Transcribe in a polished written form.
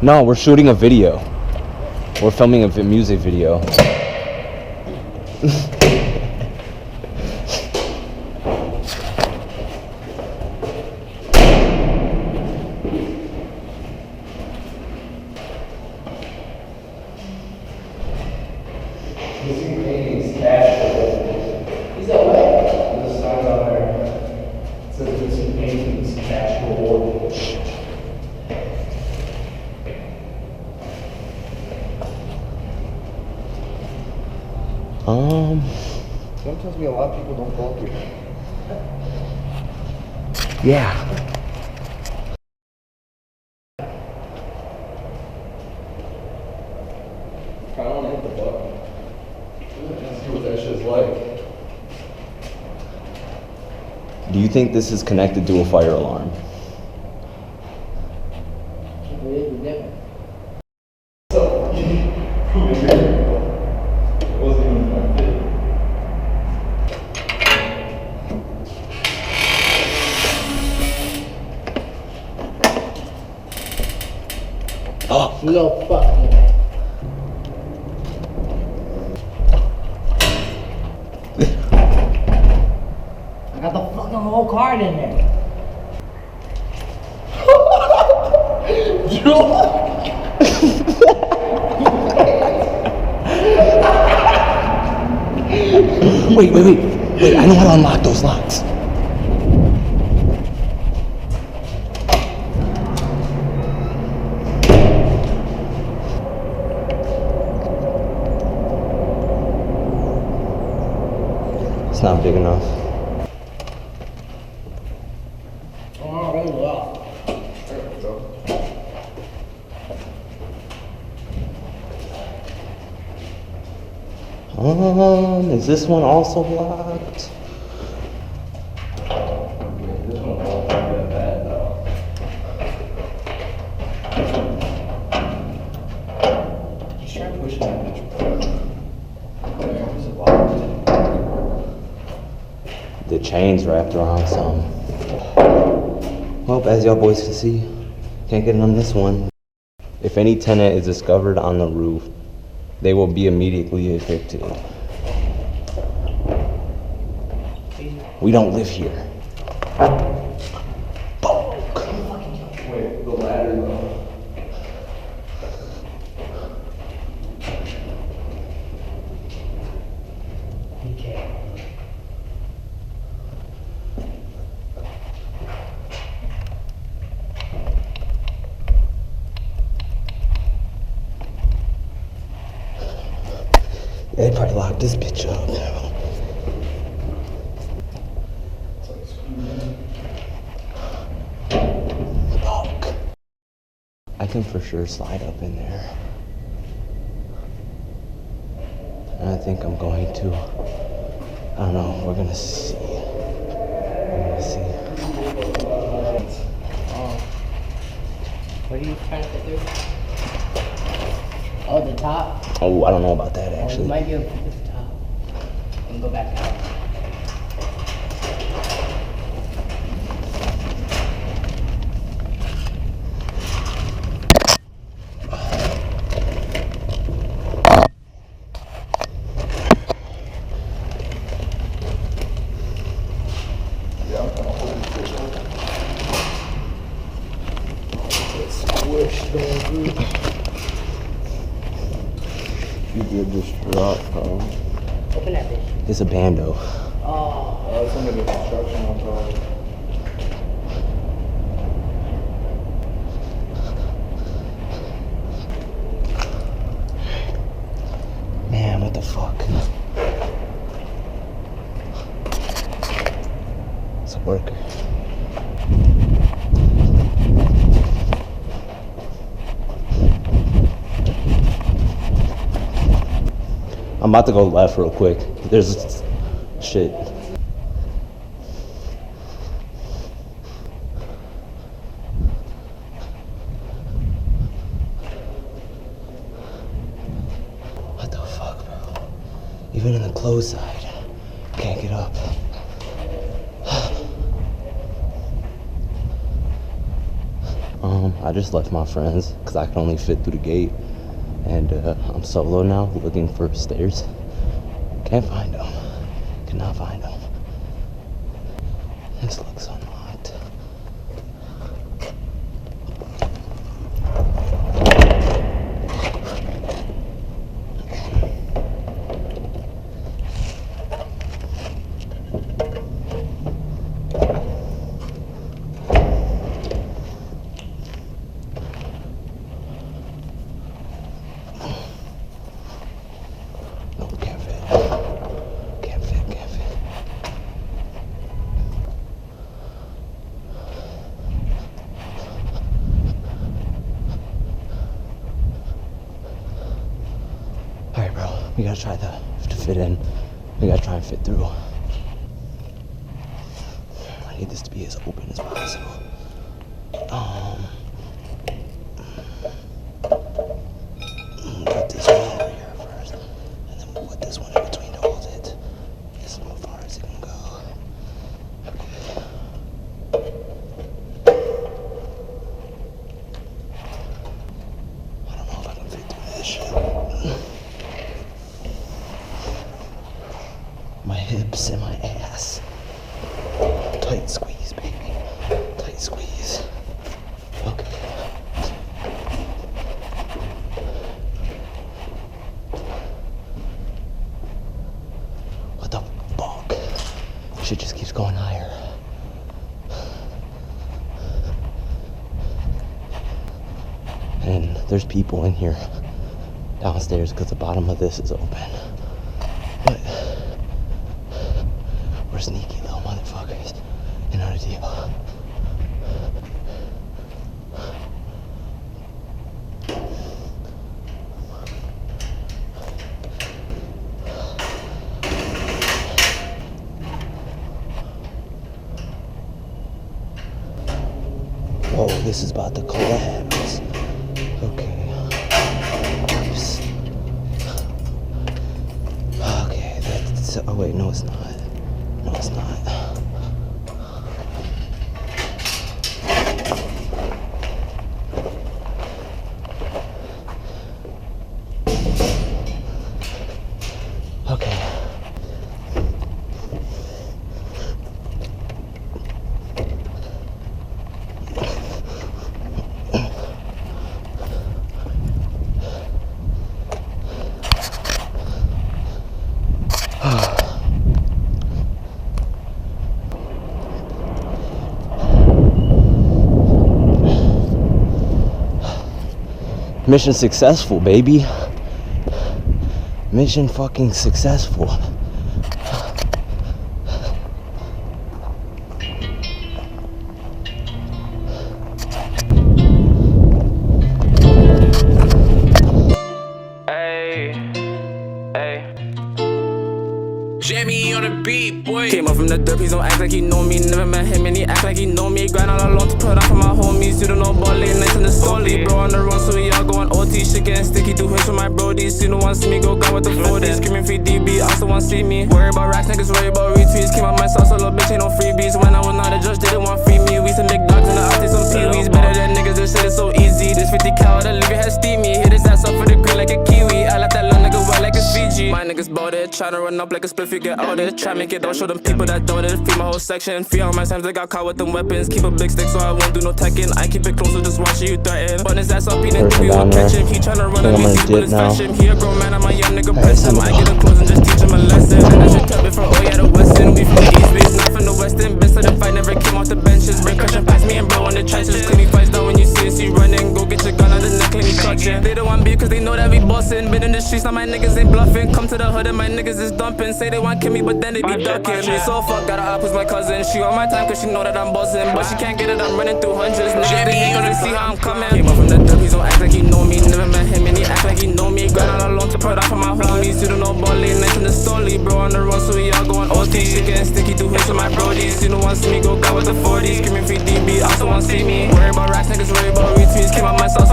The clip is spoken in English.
No, we're shooting a video. We're filming a music video. Someone tells me a lot of people don't go through. Yeah. I don't want to hit the button. Let's see what that shit's like. Do you think this is connected to a fire alarm? No fuck. I got the fucking whole card in there. Wait, I know how to unlock those locks. It's not big enough. Oh, really well. Is this one also locked? This one won't be that bad though. Just try pushing that bitch. There's a lock. The chain's wrapped around some. Well, as y'all boys can see, can't get it on this one. If any tenant is discovered on the roof, they will be immediately evicted. We don't live here. Wait, the ladder though. Okay. They probably locked this bitch up. Fuck. I can for sure slide up in there. And I think I'm going to. I don't know, we're gonna see. What are you trying to get through? Oh, the top? Oh, I don't know about that Oh, you actually. might be able to pick the top. And go back out. You did just drop, bro. Open that bitch. It's a Bando. Oh. It's under the construction on top. Man, what the fuck? It's a worker. I'm about to go left real quick. There's shit. What the fuck, bro? Even in the closed side, can't get up. I just left my friends because I can only fit through the gate. And I'm solo now, looking for stairs. Can't find them. Cannot find them. This looks unlocked. Alright, bro, we gotta try to fit in. We gotta try and fit through. I need this to be as open as possible. Put this one over here first, and then we'll put this one in between to hold it. This is as far as it can go. I don't know if I can fit through this shit. My hips and my ass. Tight squeeze, baby. Tight squeeze. Okay. What the fuck? Shit just keeps going higher. And there's people in here downstairs because the bottom of this is open. But we're sneaky little motherfuckers. You know the deal. Whoa, this is about to collapse. Okay. Okay, that's... Oh wait, no it's not. No it's not. Okay. Mission successful, baby. Mission fucking successful. Jamie on the beat, boy. Came up from the dirt, please don't act like you know me. Never met him and he act like he know me. Grind all alone to put on for my homies. You don't know about late nights in the stoley. Bro on the run, so we all going OT. Shit getting sticky, do hits with my brodies. You don't want to see me go gone with the 40s. Screaming free DB, also want to see me. Worry about racks, niggas worry about retweets. Came out my sauce, so little bitch ain't no freebies. When I was not a judge, they didn't want free me. We some big dogs in the outfits, some peewees. Better than niggas, this shit is so easy. This 50 cal, that leave your head steamy. Hit his ass up for the grill like a kiwi. I let that little nigga wet like a Fiji. My niggas bout it, tryna run up like a spliff, you get out it. Try make it, don't show them people that doubt it. Free my whole section, free all my times, they got caught with them weapons. Keep a big stick so I won't do no teching. I keep it close, so just watch you threaten. But his ass up, he didn't think we would catch him. He tryna run at me, see what his fashion. He a grown man, I'm a young nigga, press him. I get him close and just teach him a lesson. And I should tell it from oh yeah, the western. We from the east, base, not from the western. Best of the fight, never came off the benches. Bring crushing past me and bro on the trenches. Clean me fights down when you see us, you running. Go get your gun on the neck, clean me clutching. They don't want beef cause they know that we bossing. Been in the streets, now my niggas ain't bluffing. Come to the hood and my niggas is dumping. Say they want kill me, but then they be ducking. She so fuck, got her up with my cousin. She on my time cause she know that I'm buzzing. But she can't get it, I'm running through hundreds. Niggas they ain't gonna see how I'm coming. Came up from the dirt, please don't act like he know me. Never met him and he act like he know me. Grind all alone to put out for my homies. You don't know about late nights in the stoley. Bro on the run, so we all going OT. Shit getting sticky, do hits with my brodies. You don't want to see me go gone with the 40s. Screaming free DB, also want to see me. Worry about racks, niggas worry about retweets. Came out my sauce,